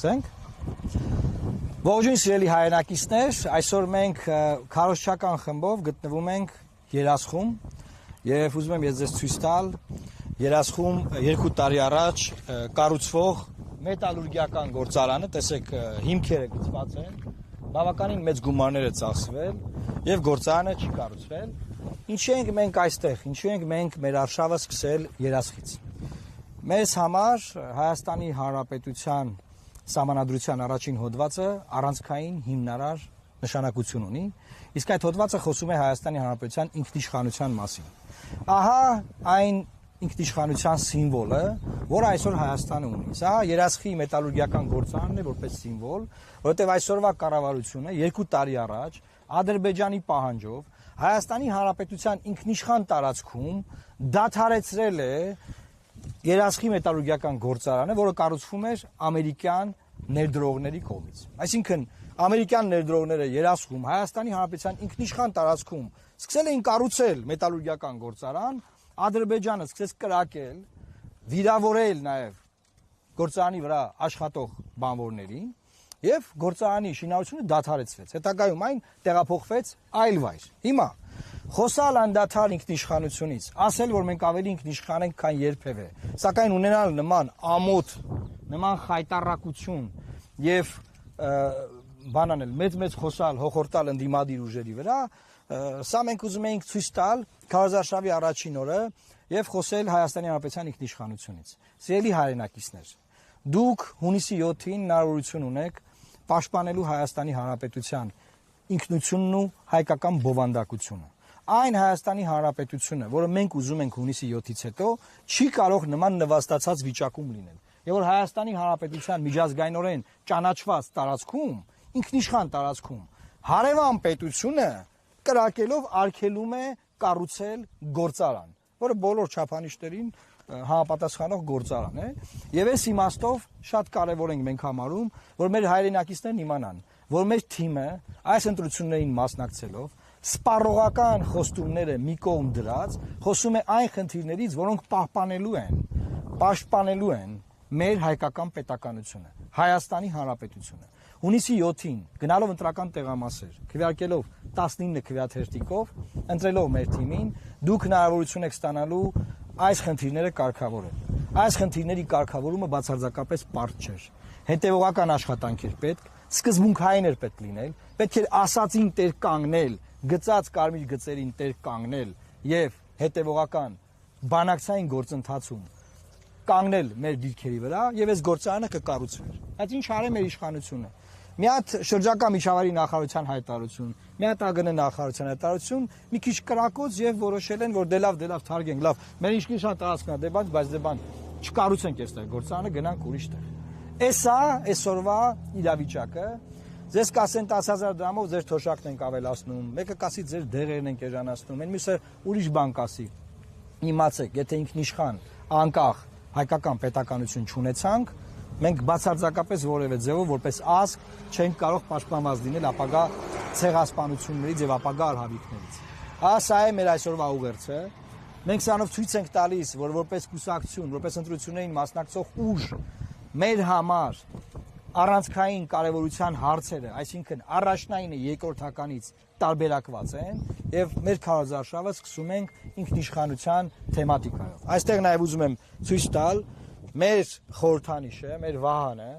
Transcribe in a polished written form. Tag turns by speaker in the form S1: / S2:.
S1: Շարունակենք։ Ողջույն սիրելի հայրենակիցներ, այսօր մենք քարոզչական խմբով գտնվում ենք Երասխում եւ ուզում եմ ես ձեզ ցույց տալ Երասխում 2 տարի առաջ կառուցվող մետալուրգիական գործարանը, տեսեք հիմքերը գծված են, բավականին մեծ գումարներ է ծախսվել եւ գործարանը չի կառուցվել։ Ինչու ենք մենք այստեղ, ինչու ենք մենք մեր արշավը սկսել Երասխից։ Մեզ համար Հայաստանի Հանրապետության Սահմանադրության առաջին հոդվածը առանցքային հիմնարար նշանակություն ունի, իսկ այդ հոդվածը խոսում է Հայաստանի Հանրապետության ինքնիշխանության մասին։ Ահա այն ինքնիշխանության սիմվոլը, որը այսօր Հայաստանը ունի։ Սա Երասխի մետալուրգիական գործարանն է որպես սիմվոլ, որովհետև այսօրվա կառավարությունը 2 տարի առաջ Ադրբեջանի պահանջով Հայաստանի Հանրապետության ինքնիշխան տարածքում դադարեցրել է Երասխի մետալուրգիական գործարանը, որը կառուցվում էր ամերիկյան ներդրողների կողմից։ Այսինքն ամերիկյան ներդրողները Երասխում Հայաստանի Հանրապետության ինքնիշխան տարածքում սկսել էին կառուցել մետալուրգիական գործարան, Ադրբեջանը սկսեց կրակել, վիրավորել նաև գործարանի վրա աշխատող բանվորներին եւ գործարանի շինարարությունը դադարեցվեց։ Հետագայում այն տեղափոխվեց այլ վայր։ Հիմա խոսալ անդադար ինքնիշխանությունից, ասել, որ մենք ավելի ինքնիշխան ենք, քան երբևէ, սակայն ունենալ նման ամոթ, նման խայտառակություն եւ բանանել մեծ խոսալ, հոխորտալ ընդդիմադիր ուժերի վրա, սա մենք ուզում ենք ցույց տալ քարոզարշավի առաջին օրը եւ խոսել Հայաստանի Հանրապետության ինքնիշխանությունից։ Սիրելի հայրենակիցներ, դուք հունիսի 7-ին հնարավորություն ունեք պաշտպանելու Հայաստանի Հանրապետության ինքնությունն ու հայկական բովանդակությունը։ Այն Հայաստանի Հանրապետությունը, որը մենք ուզում ենք հունիսի 7-ից հետո, չի կարող նման նվաստացած վիճակում լինել։ Եվ որ Հայաստանի Հանրապետության միջազգայինորեն ճանաչված տարածքում, ինքնիշխան տարածքում, հարևան պետությունը կրակելով արգելում է կառուցել գործարան, որը բոլոր չափանիշներին համապատասխանող գործարան է, եւ այս իմաստով շատ կարեւոր ենք մենք համարում, որ մեր հայրենակիցներն իմանան, որ մեր թիմը այս ընտրություններին մասնակցելով սպառողական խոստումները մի կողմ դրած, խոսում է այն խնդիրներից, որոնք պաշտպանելու են մեր հայկական պետականությունը, Հայաստանի Հանրապետությունը։ Հունիսի 7-ին գնալով ընտրական տեղամասեր, քվեարկելով 19 քվեաթերթիկով, ընտրելով մեր թիմին, դուք հնարավորություն եք ստանալու այս խնդիրները կարգավորել։ Այս խնդիրների կարգավորումը բացարձակապես պարզ չէր։ Հետևողական աշխատանք էր պետք, սկզբունքային էր պետք լինել, պետք էր ասածին տեր կանգնել, գծած կարմիր գծերին տեր կանգնել եւ հետևողական բանակցային գործընթացում կանգնել մեր դիրքերի վրա եւ այս գործարանը կկառուցվեր։ Բայց ինչ արել մեր իշխանությունը։ Մի հատ շրջակա միջավայրի նախարարության հայտարարություն, մի հատ ԱԳՆ նախարարության հայտարարություն, մի քիչ կրակոց եւ որոշել են, որ դե լավ թարգենք, լավ։ Մեր ինքնիշխան տարածքն է, դե բայց դե բան չկառուցենք այստեղ գործարանը, գնանք ուրիշ տեղ։ Էսա այսօրվա իրավիճակը, ձեզ կասեն 10,000 դրամով ձեր թոշակն ենք ավելացնում, մեկը կասի ձեր դեղերն ենք էժանացնում, այն մյուսը ուրիշ բան կասի։ Իմացեք, եթե ինքնիշխան, անկախ հայկական պետականություն չունեցանք, մենք բացարձակապես որևէ ձևով որպես ազգ չենք կարող պաշտպանված լինել ապագա ցեղասպանություններից եւ ապագա արհավիրքներից։ Սա է մեր այսօրվա ուղերձը։ Մենք սրանով ցույց ենք տալիս, որ որպես կուսակցություն, որպես ընտրություններին մասնակցող ուժ մեր համար առանցքային կարևորության հարցերը, այսինքն առաջնայինը երկրորդականից տարբերակված են եւ մեր քարոզարշավը սկսում ենք ինքնիշխանության թեմատիկայով։ Այստեղ նաեւ ուզում եմ ցույց տալ մեր խորհրդանիշը, մեր վահանը,